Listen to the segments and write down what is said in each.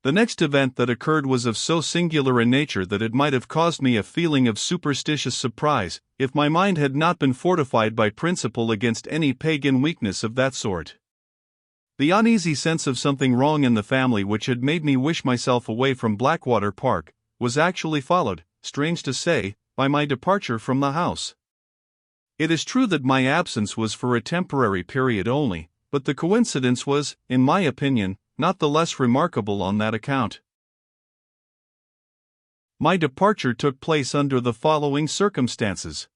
The next event that occurred was of so singular a nature that it might have caused me a feeling of superstitious surprise, if my mind had not been fortified by principle against any pagan weakness of that sort. The uneasy sense of something wrong in the family which had made me wish myself away from Blackwater Park, was actually followed, strange to say, by my departure from the house. It is true that my absence was for a temporary period only, but the coincidence was, in my opinion, not the less remarkable on that account. My departure took place under the following circumstances.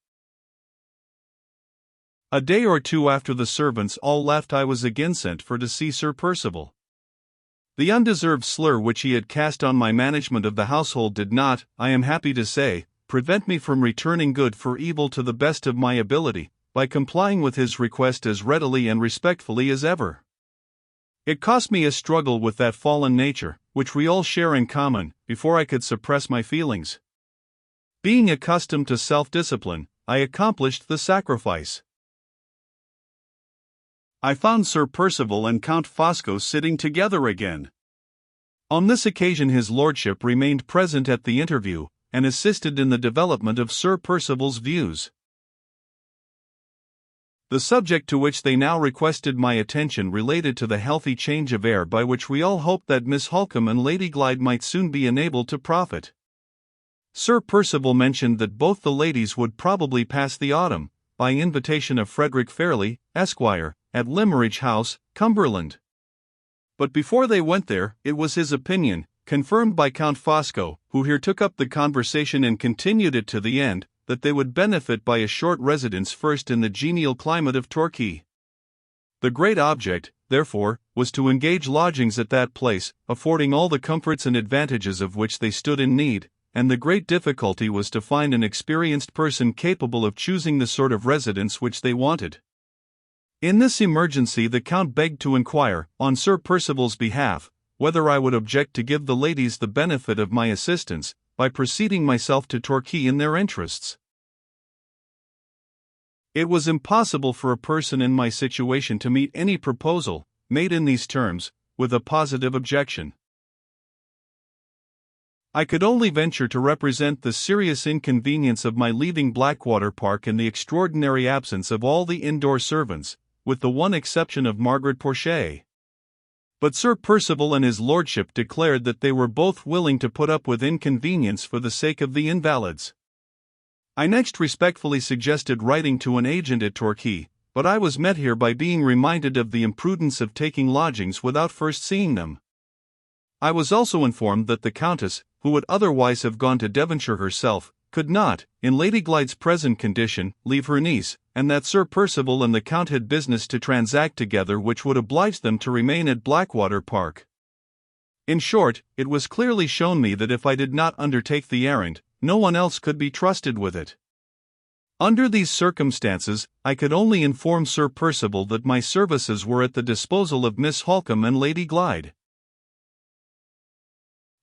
A day or two after the servants all left, I was again sent for to see Sir Percival. The undeserved slur which he had cast on my management of the household did not, I am happy to say, prevent me from returning good for evil to the best of my ability, by complying with his request as readily and respectfully as ever. It cost me a struggle with that fallen nature, which we all share in common, before I could suppress my feelings. Being accustomed to self-discipline, I accomplished the sacrifice. I found Sir Percival and Count Fosco sitting together again. On this occasion his lordship remained present at the interview, and assisted in the development of Sir Percival's views. The subject to which they now requested my attention related to the healthy change of air by which we all hoped that Miss Holcombe and Lady Glyde might soon be enabled to profit. Sir Percival mentioned that both the ladies would probably pass the autumn, by invitation of Frederick Fairley, Esquire, at Limmeridge House, Cumberland. But before they went there, it was his opinion, confirmed by Count Fosco, who here took up the conversation and continued it to the end, that they would benefit by a short residence first in the genial climate of Torquay. The great object, therefore, was to engage lodgings at that place, affording all the comforts and advantages of which they stood in need, and the great difficulty was to find an experienced person capable of choosing the sort of residence which they wanted. In this emergency the Count begged to inquire, on Sir Percival's behalf, whether I would object to give the ladies the benefit of my assistance, by proceeding myself to Torquay in their interests. It was impossible for a person in my situation to meet any proposal, made in these terms, with a positive objection. I could only venture to represent the serious inconvenience of my leaving Blackwater Park and the extraordinary absence of all the indoor servants, with the one exception of Margaret Porchet. But Sir Percival and his lordship declared that they were both willing to put up with inconvenience for the sake of the invalids. I next respectfully suggested writing to an agent at Torquay, but I was met here by being reminded of the imprudence of taking lodgings without first seeing them. I was also informed that the Countess, who would otherwise have gone to Devonshire herself, could not, in Lady Glyde's present condition, leave her niece, and that Sir Percival and the Count had business to transact together which would oblige them to remain at Blackwater Park. In short, it was clearly shown me that if I did not undertake the errand, no one else could be trusted with it. Under these circumstances, I could only inform Sir Percival that my services were at the disposal of Miss Holcombe and Lady Glyde.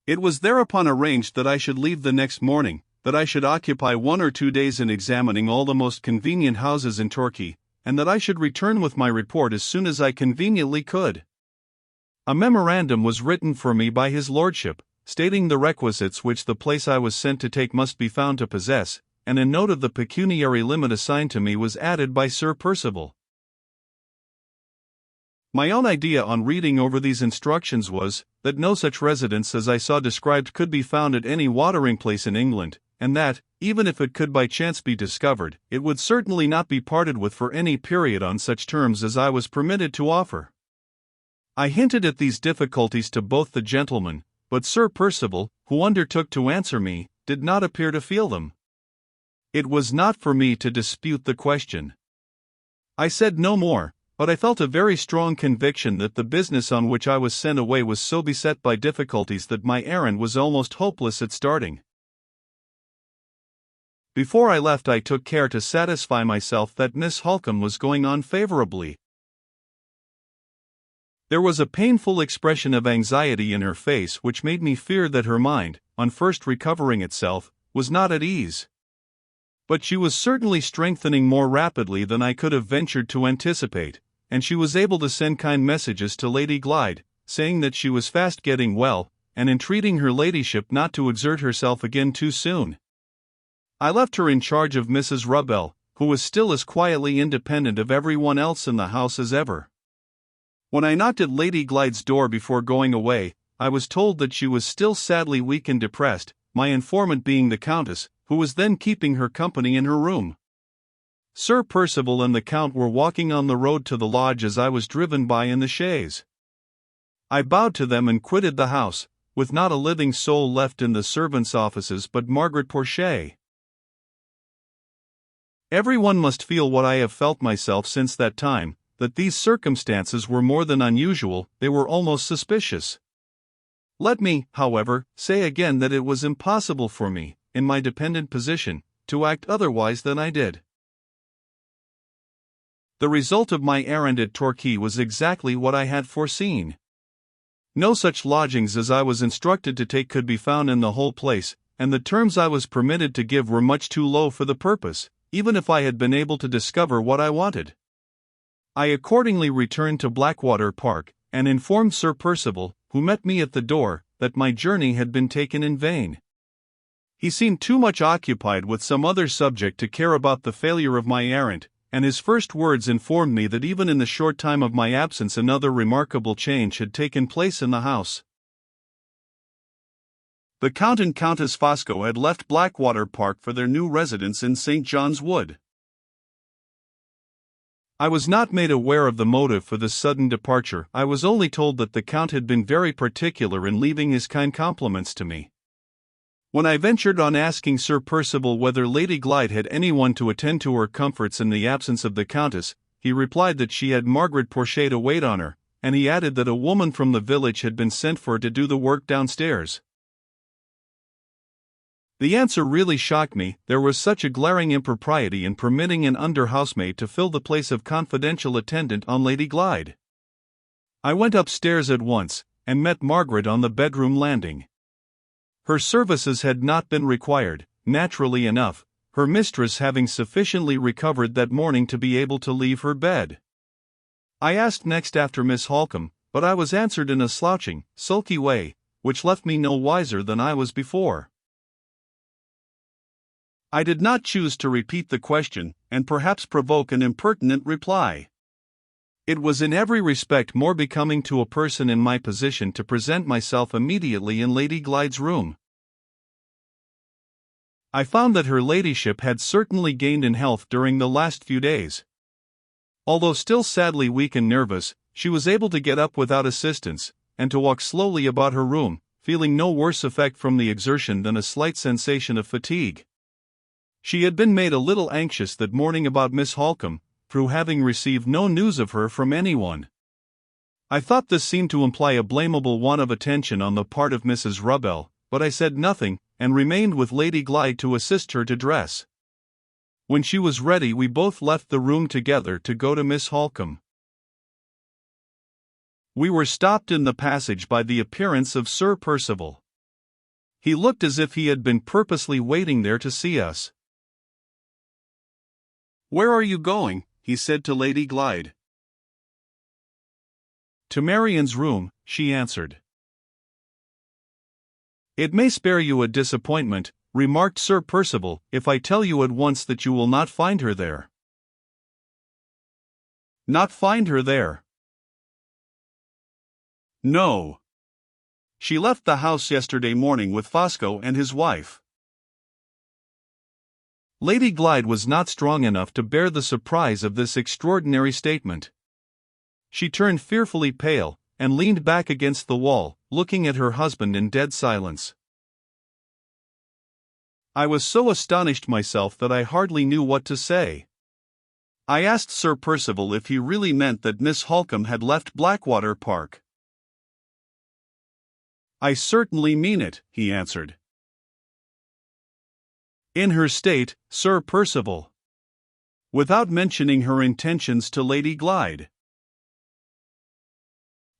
It was thereupon arranged that I should leave the next morning, that I should occupy 1 or 2 days in examining all the most convenient houses in Torquay, and that I should return with my report as soon as I conveniently could. A memorandum was written for me by his lordship, stating the requisites which the place I was sent to take must be found to possess, and a note of the pecuniary limit assigned to me was added by Sir Percival. My own idea on reading over these instructions was, that no such residence as I saw described could be found at any watering place in England, and that, even if it could by chance be discovered, it would certainly not be parted with for any period on such terms as I was permitted to offer. I hinted at these difficulties to both the gentlemen, but Sir Percival, who undertook to answer me, did not appear to feel them. It was not for me to dispute the question. I said no more, but I felt a very strong conviction that the business on which I was sent away was so beset by difficulties that my errand was almost hopeless at starting. Before I left I took care to satisfy myself that Miss Holcombe was going on favorably. There was a painful expression of anxiety in her face which made me fear that her mind, on first recovering itself, was not at ease. But she was certainly strengthening more rapidly than I could have ventured to anticipate, and she was able to send kind messages to Lady Glyde, saying that she was fast getting well, and entreating her ladyship not to exert herself again too soon. I left her in charge of Mrs. Rubbell, who was still as quietly independent of everyone else in the house as ever. When I knocked at Lady Glyde's door before going away, I was told that she was still sadly weak and depressed, my informant being the Countess, who was then keeping her company in her room. Sir Percival and the Count were walking on the road to the lodge as I was driven by in the chaise. I bowed to them and quitted the house, with not a living soul left in the servants' offices but Margaret Porchet. Everyone must feel what I have felt myself since that time, that these circumstances were more than unusual, they were almost suspicious. Let me, however, say again that it was impossible for me, in my dependent position, to act otherwise than I did. The result of my errand at Torquay was exactly what I had foreseen. No such lodgings as I was instructed to take could be found in the whole place, and the terms I was permitted to give were much too low for the purpose, even if I had been able to discover what I wanted. I accordingly returned to Blackwater Park, and informed Sir Percival, who met me at the door, that my journey had been taken in vain. He seemed too much occupied with some other subject to care about the failure of my errand, and his first words informed me that even in the short time of my absence another remarkable change had taken place in the house. The Count and Countess Fosco had left Blackwater Park for their new residence in St. John's Wood. I was not made aware of the motive for this sudden departure. I was only told that the Count had been very particular in leaving his kind compliments to me. When I ventured on asking Sir Percival whether Lady Glyde had anyone to attend to her comforts in the absence of the Countess, he replied that she had Margaret Porchet to wait on her, and he added that a woman from the village had been sent for to do the work downstairs. The answer really shocked me. There was such a glaring impropriety in permitting an under-housemaid to fill the place of confidential attendant on Lady Glyde. I went upstairs at once, and met Margaret on the bedroom landing. Her services had not been required, naturally enough, her mistress having sufficiently recovered that morning to be able to leave her bed. I asked next after Miss Holcombe, but I was answered in a slouching, sulky way, which left me no wiser than I was before. I did not choose to repeat the question, and perhaps provoke an impertinent reply. It was in every respect more becoming to a person in my position to present myself immediately in Lady Glyde's room. I found that her ladyship had certainly gained in health during the last few days. Although still sadly weak and nervous, she was able to get up without assistance, and to walk slowly about her room, feeling no worse effect from the exertion than a slight sensation of fatigue. She had been made a little anxious that morning about Miss Holcombe, through having received no news of her from anyone. I thought this seemed to imply a blamable want of attention on the part of Mrs. Rubbell, but I said nothing, and remained with Lady Glyde to assist her to dress. When she was ready we both left the room together to go to Miss Holcombe. We were stopped in the passage by the appearance of Sir Percival. He looked as if he had been purposely waiting there to see us. "Where are you going?" he said to Lady Glyde. "To Marian's room," she answered. "It may spare you a disappointment," remarked Sir Percival, "if I tell you at once that you will not find her there." "Not find her there?" "No. She left the house yesterday morning with Fosco and his wife." Lady Glyde was not strong enough to bear the surprise of this extraordinary statement. She turned fearfully pale, and leaned back against the wall, looking at her husband in dead silence. I was so astonished myself that I hardly knew what to say. I asked Sir Percival if he really meant that Miss Holcombe had left Blackwater Park. "I certainly mean it," he answered. "In her state, Sir Percival. Without mentioning her intentions to Lady Glyde."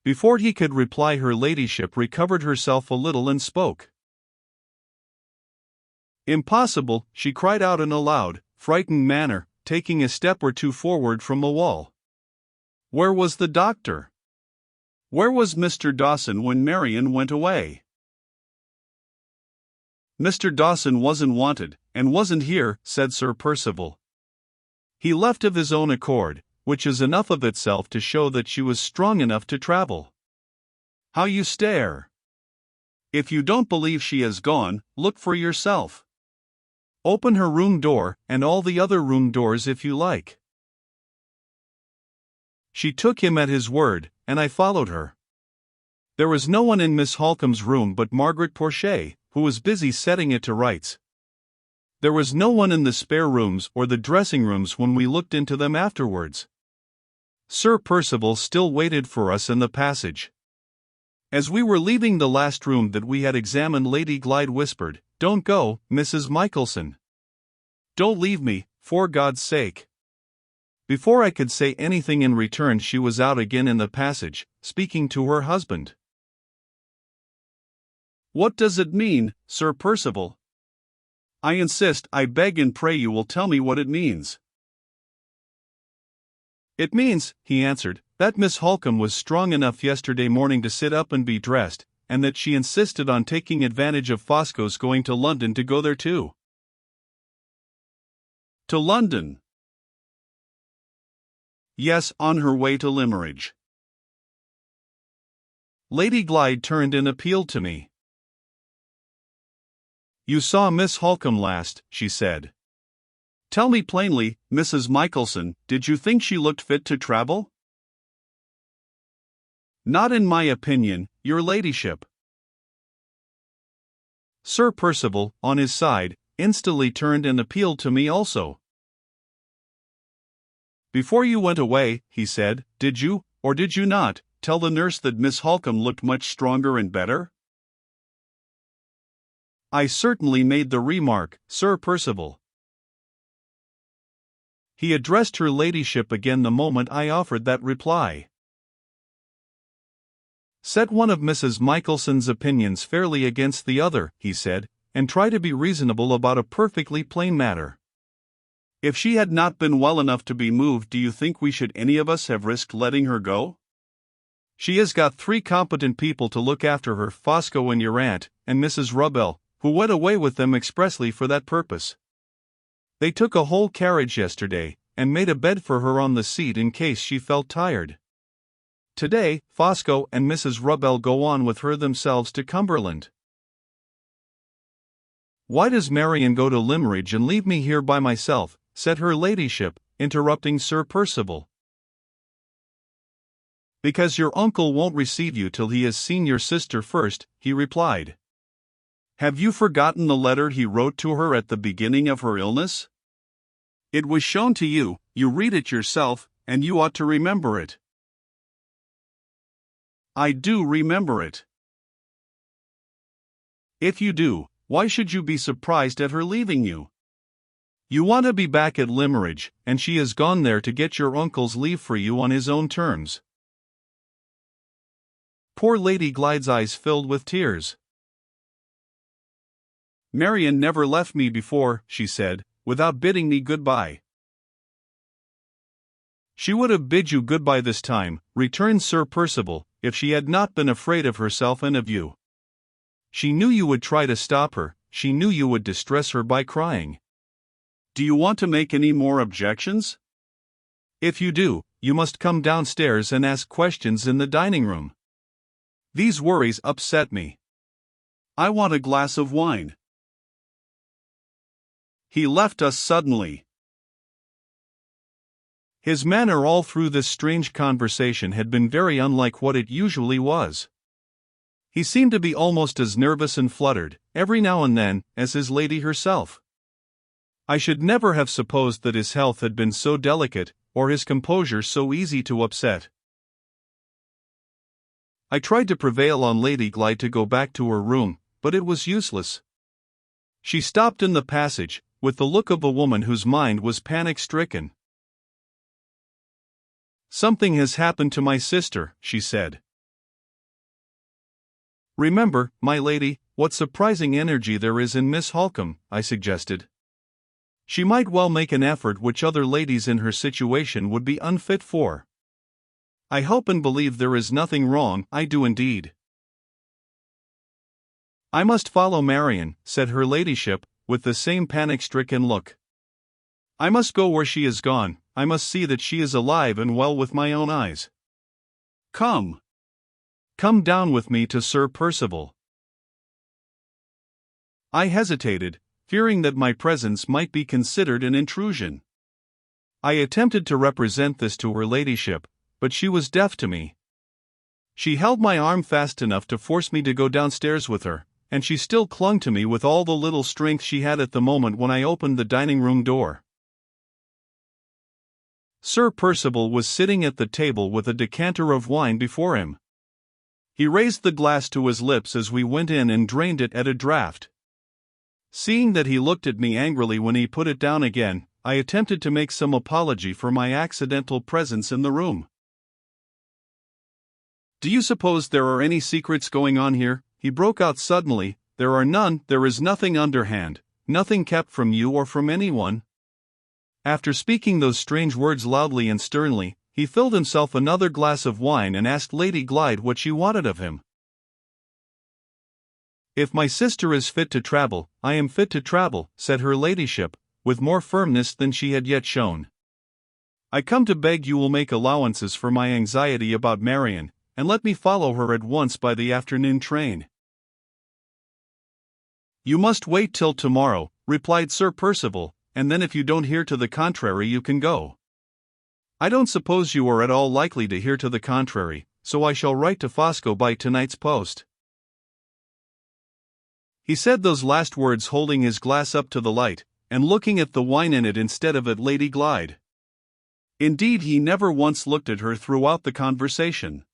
Before he could reply her ladyship recovered herself a little and spoke. "Impossible," she cried out in a loud, frightened manner, taking a step or two forward from the wall. "Where was the doctor? Where was Mr. Dawson when Marian went away?" Mr. Dawson wasn't wanted, and wasn't here, said Sir Percival. He left of his own accord, which is enough of itself to show that she was strong enough to travel. How you stare! If you don't believe she has gone, look for yourself. Open her room door, and all the other room doors if you like. She took him at his word, and I followed her. There was no one in Miss Holcombe's room but Margaret Porchet, who was busy setting it to rights. There was no one in the spare rooms or the dressing rooms when we looked into them afterwards. Sir Percival still waited for us in the passage. As we were leaving the last room that we had examined, Lady Glyde whispered, "Don't go, Mrs. Michelson. Don't leave me, for God's sake." Before I could say anything in return, she was out again in the passage, speaking to her husband. "What does it mean, Sir Percival? I insist, I beg and pray you will tell me what it means." "It means," he answered, "that Miss Holcombe was strong enough yesterday morning to sit up and be dressed, and that she insisted on taking advantage of Fosco's going to London to go there too." "To London?" "Yes, on her way to Limmeridge." Lady Glyde turned and appealed to me. "You saw Miss Holcombe last," she said. "Tell me plainly, Mrs. Michelson, did you think she looked fit to travel?" "Not in my opinion, your ladyship." Sir Percival, on his side, instantly turned and appealed to me also. "Before you went away," he said, "did you, or did you not, tell the nurse that Miss Holcombe looked much stronger and better?" "I certainly made the remark, Sir Percival." He addressed her ladyship again the moment I offered that reply. "Set one of Mrs. Michelson's opinions fairly against the other," he said, "and try to be reasonable about a perfectly plain matter. If she had not been well enough to be moved, do you think we should any of us have risked letting her go? She has got 3 competent people to look after her, Fosco and your aunt, and Mrs. Rubbel, who went away with them expressly for that purpose. They took a whole carriage yesterday, and made a bed for her on the seat in case she felt tired. Today, Fosco and Mrs. Rubbel go on with her themselves to Cumberland. Why does Marian go to Limmeridge and leave me here by myself?" said her ladyship, interrupting Sir Percival. "Because your uncle won't receive you till he has seen your sister first," he replied. "Have you forgotten the letter he wrote to her at the beginning of her illness? It was shown to you, you read it yourself, and you ought to remember it." "I do remember it." "If you do, why should you be surprised at her leaving you? You want to be back at Limmeridge, and she has gone there to get your uncle's leave for you on his own terms." Poor Lady Glyde's eyes filled with tears. "Marian never left me before," she said, "without bidding me goodbye." "She would have bid you goodbye this time," returned Sir Percival, "if she had not been afraid of herself and of you. She knew you would try to stop her, she knew you would distress her by crying. Do you want to make any more objections? If you do, you must come downstairs and ask questions in the dining room. These worries upset me. I want a glass of wine." He left us suddenly. His manner all through this strange conversation had been very unlike what it usually was. He seemed to be almost as nervous and fluttered, every now and then, as his lady herself. I should never have supposed that his health had been so delicate, or his composure so easy to upset. I tried to prevail on Lady Glyde to go back to her room, but it was useless. She stopped in the passage, with the look of a woman whose mind was panic-stricken. "Something has happened to my sister," she said. "Remember, my lady, what surprising energy there is in Miss Holcombe," I suggested. "She might well make an effort which other ladies in her situation would be unfit for. I hope and believe there is nothing wrong, I do indeed." "I must follow Marian," said her ladyship, with the same panic-stricken look. "I must go where she is gone, I must see that she is alive and well with my own eyes. Come. Come down with me to Sir Percival." I hesitated, fearing that my presence might be considered an intrusion. I attempted to represent this to her ladyship, but she was deaf to me. She held my arm fast enough to force me to go downstairs with her, and she still clung to me with all the little strength she had at the moment when I opened the dining-room door. Sir Percival was sitting at the table with a decanter of wine before him. He raised the glass to his lips as we went in and drained it at a draught. Seeing that he looked at me angrily when he put it down again, I attempted to make some apology for my accidental presence in the room. "Do you suppose there are any secrets going on here?" he broke out suddenly. "There are none, there is nothing underhand, nothing kept from you or from anyone." After speaking those strange words loudly and sternly, he filled himself another glass of wine and asked Lady Glyde what she wanted of him. "If my sister is fit to travel, I am fit to travel," said her ladyship, with more firmness than she had yet shown. "I come to beg you will make allowances for my anxiety about Marian, and let me follow her at once by the afternoon train." "You must wait till tomorrow," replied Sir Percival, "and then if you don't hear to the contrary you can go." "I don't suppose you are at all likely to hear to the contrary, so I shall write to Fosco by tonight's post." He said those last words holding his glass up to the light, and looking at the wine in it instead of at Lady Glyde. Indeed, he never once looked at her throughout the conversation.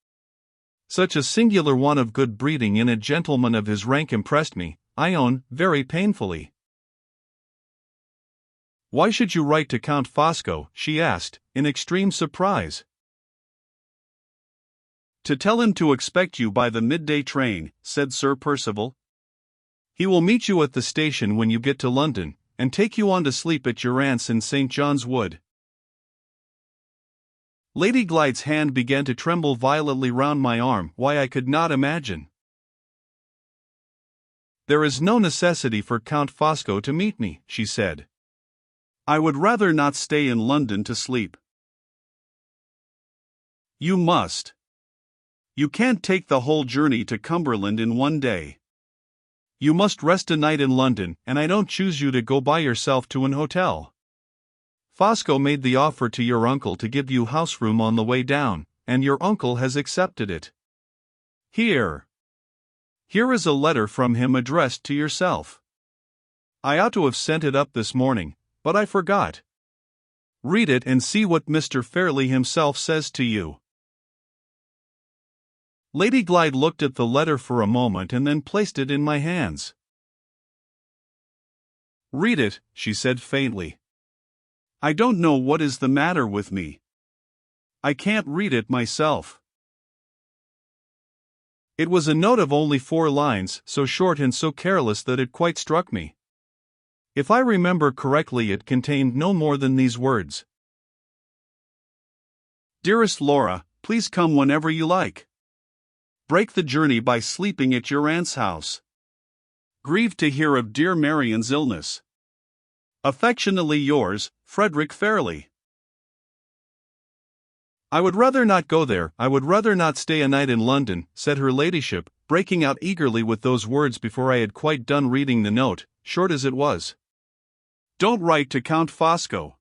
Such a singular want of good breeding in a gentleman of his rank impressed me, I own, very painfully. "Why should you write to Count Fosco?" she asked, in extreme surprise. "To tell him to expect you by the midday train," said Sir Percival. "He will meet you at the station when you get to London, and take you on to sleep at your aunt's in St. John's Wood." Lady Glyde's hand began to tremble violently round my arm, why I could not imagine. "There is no necessity for Count Fosco to meet me," she said. "I would rather not stay in London to sleep." "You must. You can't take the whole journey to Cumberland in one day. You must rest a night in London, and I don't choose you to go by yourself to an hotel. Fosco made the offer to your uncle to give you house room on the way down, and your uncle has accepted it. Here is a letter from him addressed to yourself. I ought to have sent it up this morning, but I forgot. Read it and see what Mr. Fairley himself says to you." Lady Glyde looked at the letter for a moment and then placed it in my hands. "Read it," she said faintly. "I don't know what is the matter with me. I can't read it myself." It was a note of only 4 lines, so short and so careless that it quite struck me. If I remember correctly, it contained no more than these words: "Dearest Laura, please come whenever you like. Break the journey by sleeping at your aunt's house. Grieved to hear of dear Marian's illness. Affectionately yours, Frederick Fairley." "I would rather not go there, I would rather not stay a night in London," said her ladyship, breaking out eagerly with those words before I had quite done reading the note, short as it was. "Don't write to Count Fosco.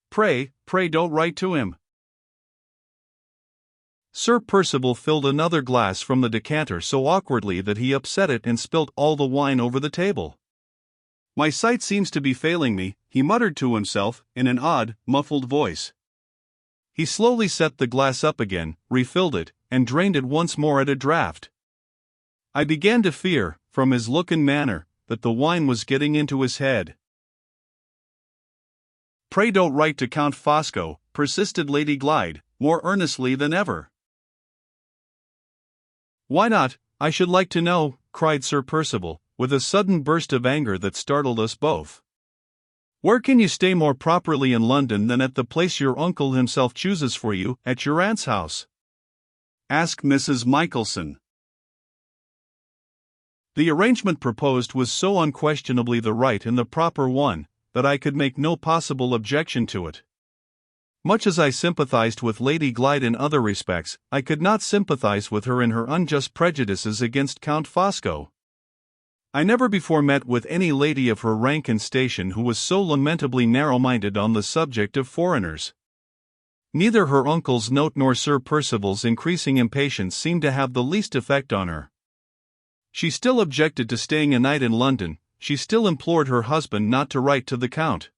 Pray don't write to him." Sir Percival filled another glass from the decanter so awkwardly that he upset it and spilt all the wine over the table. "My sight seems to be failing me," he muttered to himself, in an odd, muffled voice. He slowly set the glass up again, refilled it, and drained it once more at a draught. I began to fear, from his look and manner, that the wine was getting into his head. "Pray don't write to Count Fosco," persisted Lady Glyde, more earnestly than ever. "Why not, I should like to know?" cried Sir Percival, with a sudden burst of anger that startled us both. "Where can you stay more properly in London than at the place your uncle himself chooses for you, at your aunt's house? Ask Mrs. Michelson." The arrangement proposed was so unquestionably the right and the proper one, that I could make no possible objection to it. Much as I sympathized with Lady Glyde in other respects, I could not sympathize with her in her unjust prejudices against Count Fosco. I never before met with any lady of her rank and station who was so lamentably narrow-minded on the subject of foreigners. Neither her uncle's note nor Sir Percival's increasing impatience seemed to have the least effect on her. She still objected to staying a night in London, she still implored her husband not to write to the Count.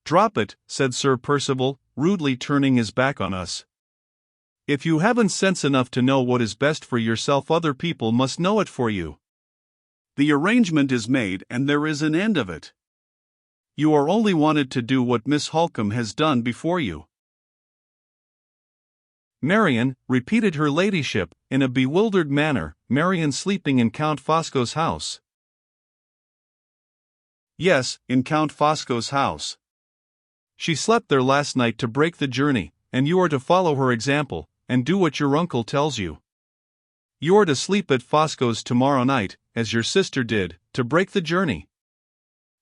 "Drop it," said Sir Percival, rudely turning his back on us. "If you haven't sense enough to know what is best for yourself, other people must know it for you. The arrangement is made and there is an end of it. You are only wanted to do what Miss Holcombe has done before you." "Marian," repeated her ladyship, in a bewildered manner, "Marian sleeping in Count Fosco's house?" "Yes, in Count Fosco's house. She slept there last night to break the journey, and you are to follow her example, and do what your uncle tells you. You are to sleep at Fosco's tomorrow night, as your sister did, to break the journey.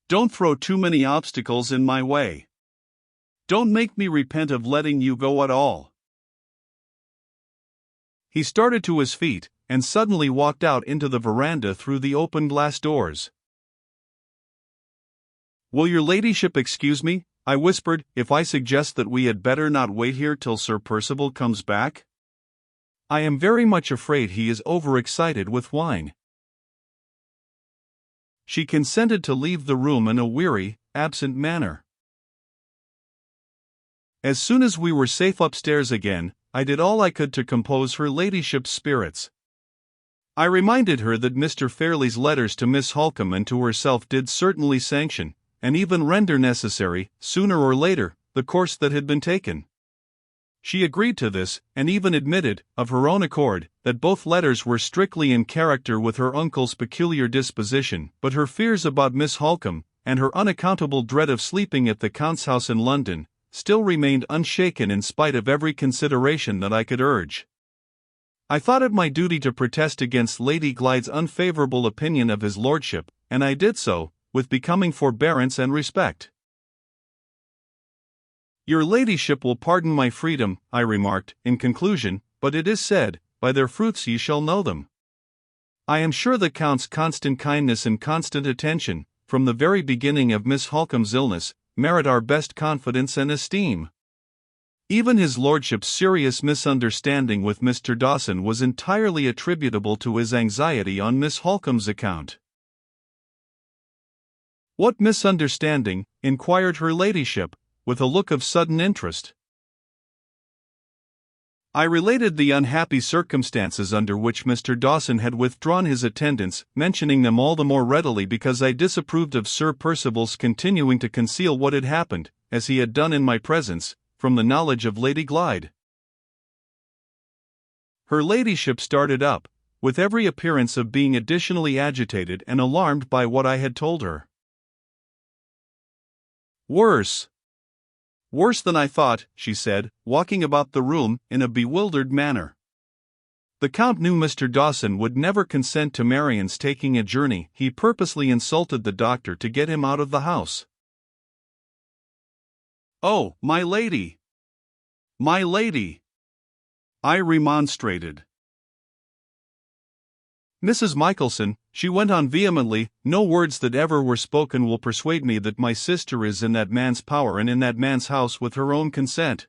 Don't throw too many obstacles in my way. Don't make me repent of letting you go at all." He started to his feet, and suddenly walked out into the veranda through the open glass doors. "Will your ladyship excuse me," I whispered, "if I suggest that we had better not wait here till Sir Percival comes back? I am very much afraid he is overexcited with wine." She consented to leave the room in a weary, absent manner. As soon as we were safe upstairs again, I did all I could to compose her ladyship's spirits. I reminded her that Mr. Fairlie's letters to Miss Holcombe and to herself did certainly sanction, and even render necessary, sooner or later, the course that had been taken. She agreed to this, and even admitted, of her own accord, that both letters were strictly in character with her uncle's peculiar disposition, but her fears about Miss Holcombe, and her unaccountable dread of sleeping at the Count's house in London, still remained unshaken in spite of every consideration that I could urge. I thought it my duty to protest against Lady Glyde's unfavourable opinion of his lordship, and I did so, with becoming forbearance and respect. "Your ladyship will pardon my freedom," I remarked, in conclusion, "but it is said, 'By their fruits ye shall know them.' I am sure the Count's constant kindness and constant attention, from the very beginning of Miss Holcombe's illness, merit our best confidence and esteem. Even his lordship's serious misunderstanding with Mr. Dawson was entirely attributable to his anxiety on Miss Holcombe's account." "What misunderstanding?" inquired her ladyship, with a look of sudden interest. I related the unhappy circumstances under which Mr. Dawson had withdrawn his attendance, mentioning them all the more readily because I disapproved of Sir Percival's continuing to conceal what had happened, as he had done in my presence, from the knowledge of Lady Glyde. Her ladyship started up, with every appearance of being additionally agitated and alarmed by what I had told her. "Worse than I thought," she said, walking about the room in a bewildered manner. "The Count knew Mr. Dawson would never consent to Marian's taking a journey. He purposely insulted the doctor to get him out of the house." "Oh, my lady! My lady!" I remonstrated. "Mrs. Michelson," she went on vehemently, "no words that ever were spoken will persuade me that my sister is in that man's power and in that man's house with her own consent.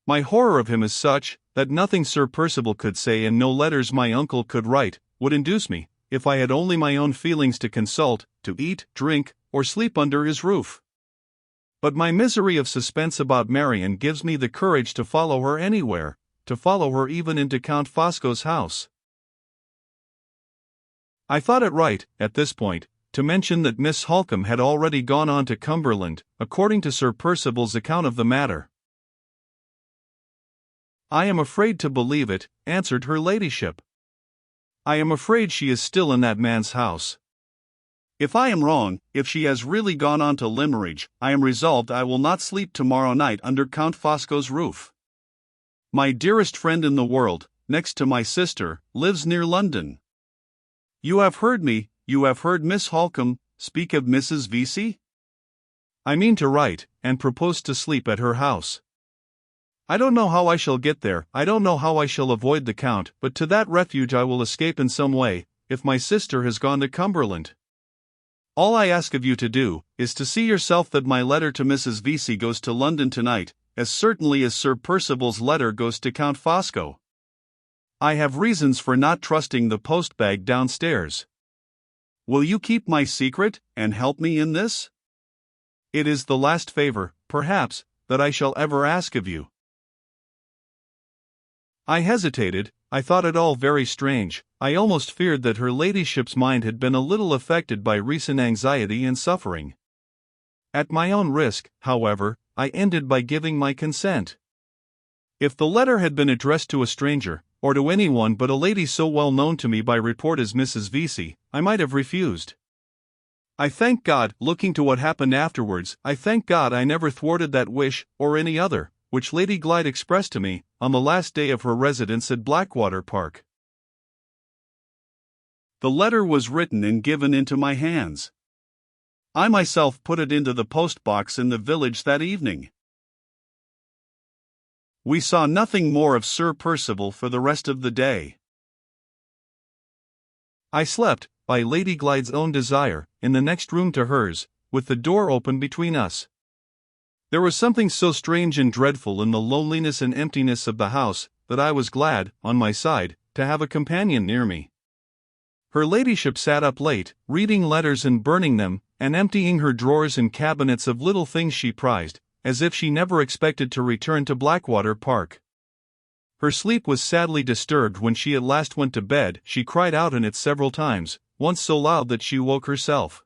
My horror of him is such, that nothing Sir Percival could say and no letters my uncle could write, would induce me, if I had only my own feelings to consult, to eat, drink, or sleep under his roof. But my misery of suspense about Marian gives me the courage to follow her anywhere, to follow her even into Count Fosco's house." I thought it right, at this point, to mention that Miss Holcombe had already gone on to Cumberland, according to Sir Percival's account of the matter. "I am afraid to believe it," answered her ladyship. "I am afraid she is still in that man's house. If I am wrong, if she has really gone on to Limmeridge, I am resolved I will not sleep tomorrow night under Count Fosco's roof. My dearest friend in the world, next to my sister, lives near London. You have heard Miss Holcombe, speak of Mrs. Vesey? I mean to write, and propose to sleep at her house. I don't know how I shall get there, I don't know how I shall avoid the Count, but to that refuge I will escape in some way, if my sister has gone to Cumberland. All I ask of you to do, is to see yourself that my letter to Mrs. Vesey goes to London tonight, as certainly as Sir Percival's letter goes to Count Fosco. I have reasons for not trusting the post-bag downstairs. Will you keep my secret, and help me in this? It is the last favor, perhaps, that I shall ever ask of you. I hesitated. I thought it all very strange. I almost feared that her ladyship's mind had been a little affected by recent anxiety and suffering. At my own risk, however, I ended by giving my consent. If the letter had been addressed to a stranger, or to anyone but a lady so well known to me by report as Mrs. Vesey, I might have refused. I thank God, looking to what happened afterwards, I thank God I never thwarted that wish, or any other, which Lady Glyde expressed to me, on the last day of her residence at Blackwater Park. The letter was written and given into my hands. I myself put it into the post-box in the village that evening. We saw nothing more of Sir Percival for the rest of the day. I slept, by Lady Glyde's own desire, in the next room to hers, with the door open between us. There was something so strange and dreadful in the loneliness and emptiness of the house, that I was glad, on my side, to have a companion near me. Her ladyship sat up late, reading letters and burning them, and emptying her drawers and cabinets of little things she prized, as if she never expected to return to Blackwater Park. Her sleep was sadly disturbed when she at last went to bed. She cried out in it several times, once so loud that she woke herself.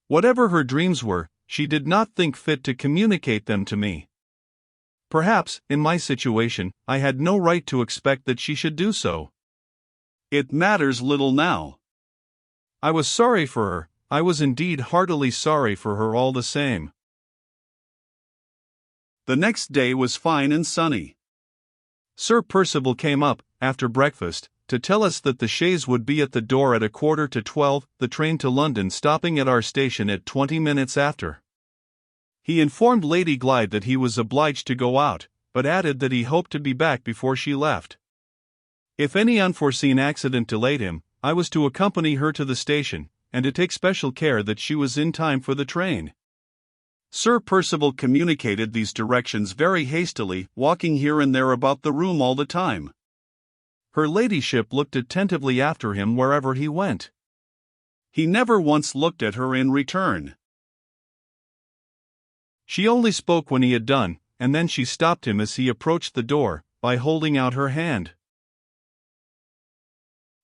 Whatever her dreams were, she did not think fit to communicate them to me. Perhaps, in my situation, I had no right to expect that she should do so. It matters little now. I was sorry for her. I was indeed heartily sorry for her all the same. The next day was fine and sunny. Sir Percival came up, after breakfast, to tell us that the chaise would be at the door at 11:45, the train to London stopping at our station at 20 minutes after. He informed Lady Glyde that he was obliged to go out, but added that he hoped to be back before she left. If any unforeseen accident delayed him, I was to accompany her to the station, and to take special care that she was in time for the train. Sir Percival communicated these directions very hastily, walking here and there about the room all the time. Her ladyship looked attentively after him wherever he went. He never once looked at her in return. She only spoke when he had done, and then she stopped him as he approached the door, by holding out her hand.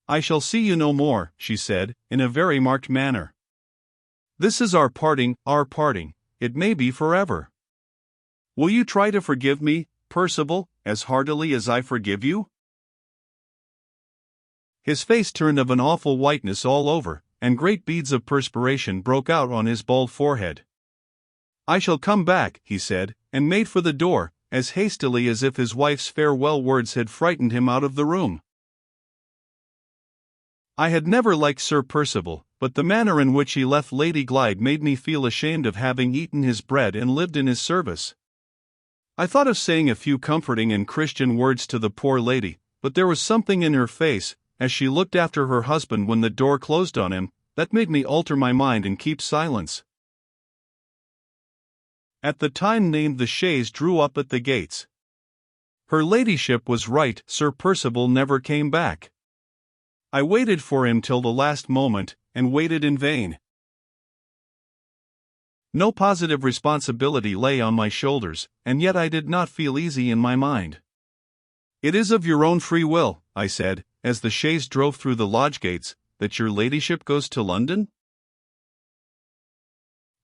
"I shall see you no more," she said, in a very marked manner. "This is our parting, it may be forever. Will you try to forgive me, Percival, as heartily as I forgive you?" His face turned of an awful whiteness all over, and great beads of perspiration broke out on his bald forehead. "I shall come back," he said, and made for the door, as hastily as if his wife's farewell words had frightened him out of the room. I had never liked Sir Percival, but the manner in which he left Lady Glyde made me feel ashamed of having eaten his bread and lived in his service. I thought of saying a few comforting and Christian words to the poor lady, but there was something in her face, as she looked after her husband when the door closed on him, that made me alter my mind and keep silence. At the time named the chaise drew up at the gates. Her ladyship was right, Sir Percival never came back. I waited for him till the last moment, and waited in vain. No positive responsibility lay on my shoulders, and yet I did not feel easy in my mind. "It is of your own free will," I said, as the chaise drove through the lodge gates, "that your ladyship goes to London?"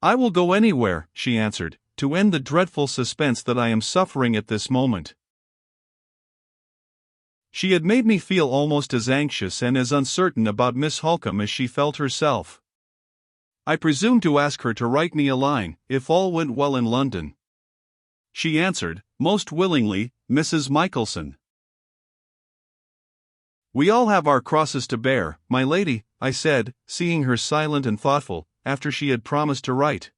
"I will go anywhere," she answered, "to end the dreadful suspense that I am suffering at this moment." She had made me feel almost as anxious and as uncertain about Miss Holcombe as she felt herself. I presumed to ask her to write me a line, if all went well in London. She answered, "Most willingly, Mrs. Michelson." We all have our crosses to bear, my lady, I said, seeing her silent and thoughtful, after she had promised to write.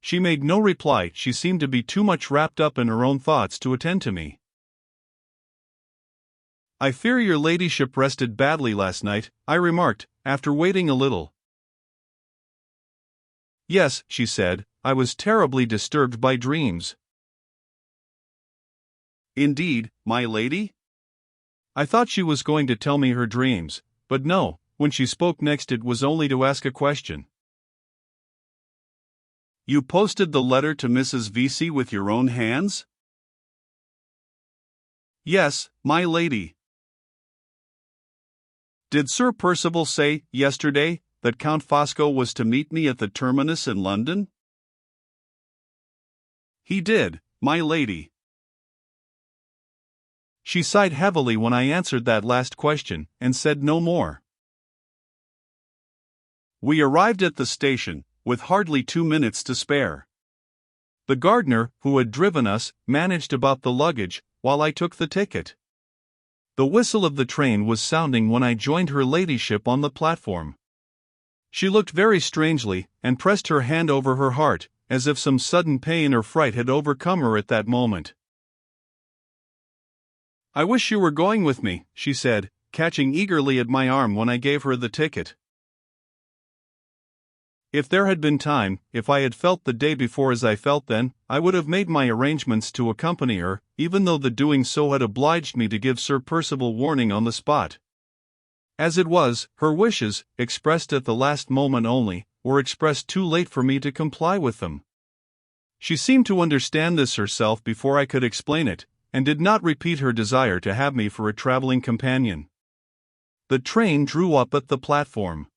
She made no reply. She seemed to be too much wrapped up in her own thoughts to attend to me. I fear your ladyship rested badly last night, I remarked, after waiting a little. Yes, she said, I was terribly disturbed by dreams. Indeed, my lady? I thought she was going to tell me her dreams, but no, when she spoke next it was only to ask a question. You posted the letter to Mrs. Vesey with your own hands? Yes, my lady. Did Sir Percival say, yesterday, that Count Fosco was to meet me at the terminus in London? He did, my lady. She sighed heavily when I answered that last question, and said no more. We arrived at the station, with hardly 2 minutes to spare. The gardener, who had driven us, managed about the luggage, while I took the ticket. The whistle of the train was sounding when I joined her ladyship on the platform. She looked very strangely, and pressed her hand over her heart, as if some sudden pain or fright had overcome her at that moment. I wish you were going with me, she said, catching eagerly at my arm when I gave her the ticket. If there had been time, if I had felt the day before as I felt then, I would have made my arrangements to accompany her, even though the doing so had obliged me to give Sir Percival warning on the spot. As it was, her wishes, expressed at the last moment only, were expressed too late for me to comply with them. She seemed to understand this herself before I could explain it, and did not repeat her desire to have me for a traveling companion. The train drew up at the platform.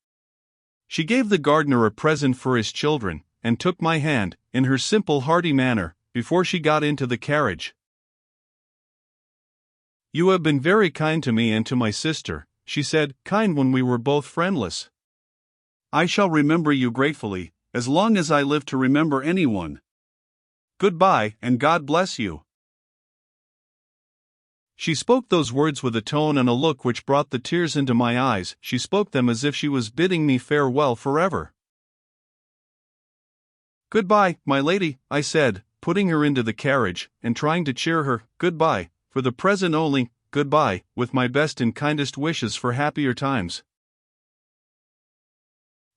She gave the gardener a present for his children, and took my hand, in her simple hearty manner, before she got into the carriage. You have been very kind to me and to my sister, she said, kind when we were both friendless. I shall remember you gratefully, as long as I live to remember anyone. Goodbye, and God bless you. She spoke those words with a tone and a look which brought the tears into my eyes. She spoke them as if she was bidding me farewell forever. Goodbye, my lady, I said, putting her into the carriage, and trying to cheer her. Goodbye, for the present only, goodbye, with my best and kindest wishes for happier times.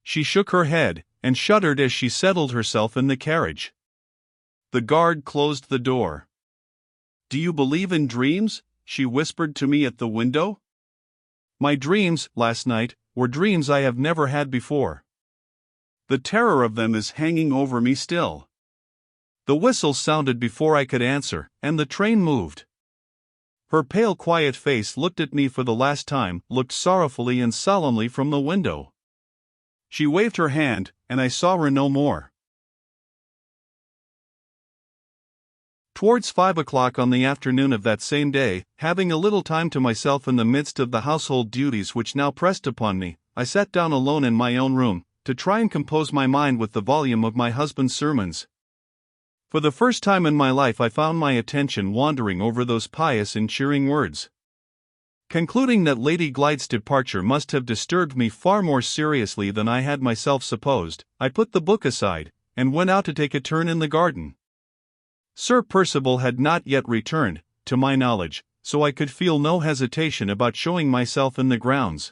She shook her head, and shuddered as she settled herself in the carriage. The guard closed the door. Do you believe in dreams? She whispered to me at the window. My dreams, last night, were dreams I have never had before. The terror of them is hanging over me still. The whistle sounded before I could answer, and the train moved. Her pale quiet face looked at me for the last time, looked sorrowfully and solemnly from the window. She waved her hand, and I saw her no more. Towards 5 o'clock on the afternoon of that same day, having a little time to myself in the midst of the household duties which now pressed upon me, I sat down alone in my own room, to try and compose my mind with the volume of my husband's sermons. For the first time in my life I found my attention wandering over those pious and cheering words. Concluding that Lady Glyde's departure must have disturbed me far more seriously than I had myself supposed, I put the book aside, and went out to take a turn in the garden. Sir Percival had not yet returned, to my knowledge, so I could feel no hesitation about showing myself in the grounds.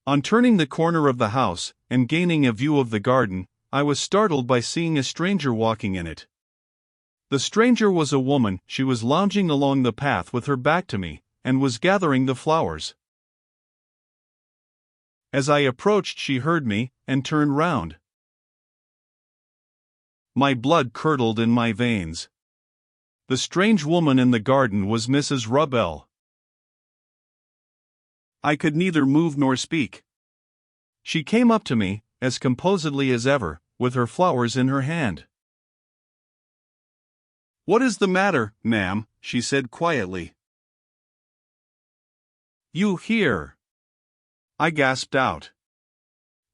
On turning the corner of the house, and gaining a view of the garden, I was startled by seeing a stranger walking in it. The stranger was a woman. She was lounging along the path with her back to me, and was gathering the flowers. As I approached she heard me, and turned round. My blood curdled in my veins. The strange woman in the garden was Mrs. Rubbell. I could neither move nor speak. She came up to me, as composedly as ever, with her flowers in her hand. "What is the matter, ma'am?" she said quietly. "You here?" I gasped out.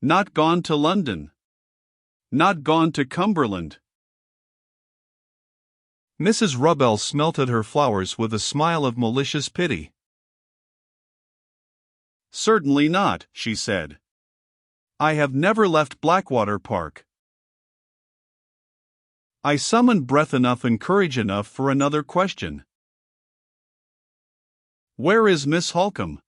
"Not gone to London? Not gone to Cumberland?" Mrs. Rubell smelt at her flowers with a smile of malicious pity. "Certainly not," she said. "I have never left Blackwater Park." I summoned breath enough and courage enough for another question. "Where is Miss Holcomb?"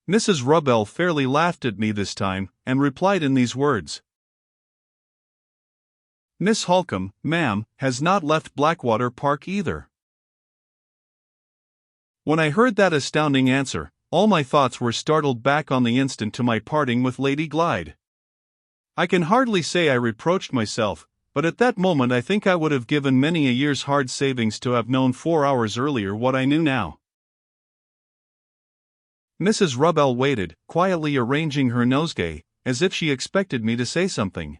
Mrs. Rubell fairly laughed at me this time, and replied in these words. "Miss Holcomb, ma'am, has not left Blackwater Park either." When I heard that astounding answer, all my thoughts were startled back on the instant to my parting with Lady Glyde. I can hardly say I reproached myself, but at that moment I think I would have given many a year's hard savings to have known 4 hours earlier what I knew now. Mrs. Rubell waited, quietly arranging her nosegay, as if she expected me to say something.